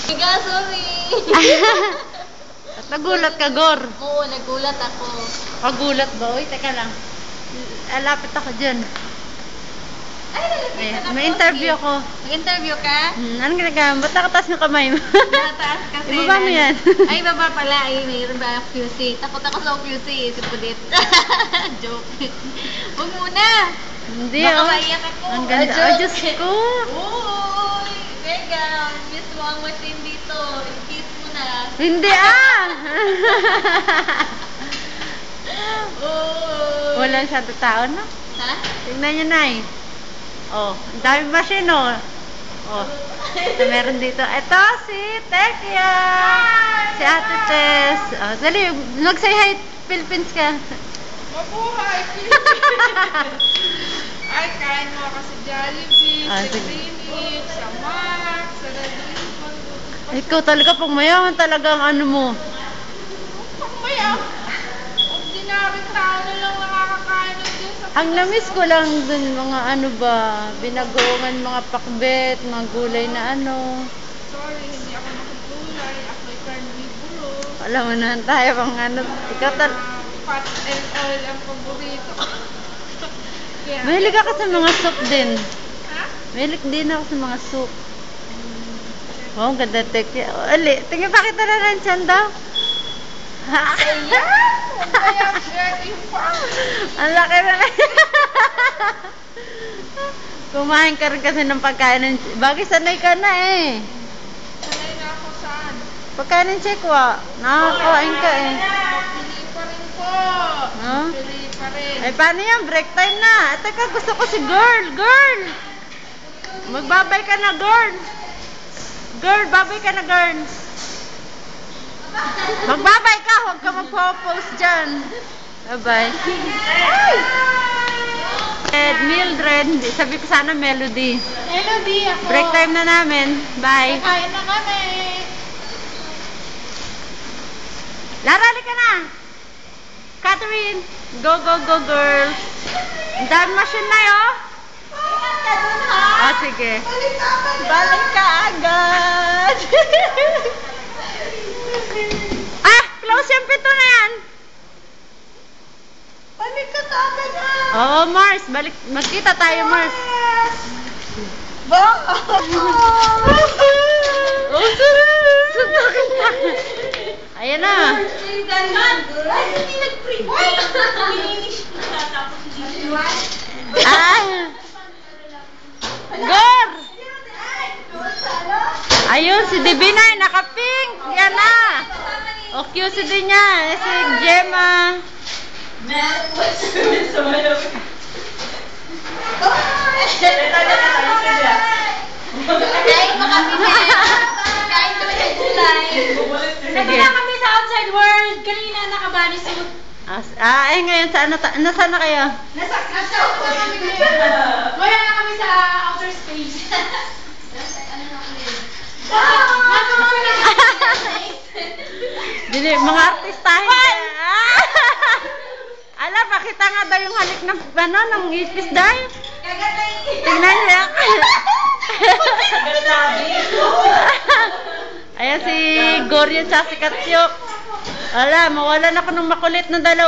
Higa, sorry. At nagulat ka, Gor. Oo, nagulat ako. Pagulat ba? Uy, teka lang. Alapit ako dyan. Ay, nalapit na May interview ako. Mag-interview ka? Anong ginagawa? Ba't nakataas yung kamay mo? Nataas kasi. Ibaba mo yan. Ay, baba pala. Ay, mayroon ba QC? Takot ako sa QC. Si Pulit. Joke. Huwag muna. Hindi, Baka oh. maiyak ako. Ang ganda. Joke. Oh, Diyos ko. Uy, Mega. Miss mo ang machine dito. I-kiss mo na. Hindi, ah! Uy. Wala siya tao, no? Ha? Tingnan nyo, Nay. Oh, ang daming machine, oh. Oh, ito meron dito. Ito, si Tekia. Si Ate Tess. Oh, dali, mag-say hi, Philippines ka. Mabuhay! Ay, kain mo ako sa Jollibee, Ah, sa sige. Greenwich, sa Max, sa Red Ribbon. Ikaw talaga, pag mayaman talaga ang ano mo. Pagmaya, ordinary tao na lang nakakakain ng Diyos sa Ang namiss ko lang dun, mga ano ba, binagoongan, mga pakbet, mga gulay na ano. Sorry, hindi ako nakagulay. Ako'y carnivoro. Alam mo na tayo, pang ano, ikaw Fat and oil ang paborito ko. Kaya, mahilig ako sa mga soup din. ha? Mahilig din ako sa mga soup. Oh, ganda Tekia. Oh, ali, tingin pa kita na ng tiyan daw. Kaya, yung pang. Ang laki na lang. Kumain ka rin kasi ng pagkain ng... Bagay sanay ka na eh. Sanay na ako saan? Pagkain ng chekwa. Nakakain ka eh. Pili pa rin po. No? Pili pa rin. Ay, paano yan? Break time na. Teka, gusto ko si girl. Girl! Magbabay ka na, girl. Girl, babay ka na, girl. Magbabay ka. Huwag ka magpo-post dyan. Bye-bye. Mildred. Sabi ko sana Melody. Melody ako. Break time na namin. Bye. Kain na kami. Larali ka na. Catherine. Go, go, go, girls. Ang dami machine na yun. Ingat ka dun, ha? Ah, sige. Balik ka agad. Ah, close yung pito na yan. Balik ka agad, ha? Oo, Mars. Balik. Magkita tayo, Mars. Bang! Oh, suntukin na. Ayan na. Ay, hindi nag-print. Finish na tapos hindi. Ah. Gor! Ayun, si Divina, naka-pink. Yan na. O, cute din niya. Si Gemma. Kain mo kami, kain kami ng gulay. Sige. kami sa outside world. Kanina nakabani suit. Ngayon, nasaan na kayo? Nasa kami ngayon. Wala na kami sa outer space. Dili, mga artistahin ka. Ala, pakita nga daw yung halik ng, ano, ng ipis dahil. Tingnan niya. Ayan si Goryo at si Katyok. Ala, mawalan ako ng makulit na dalawa.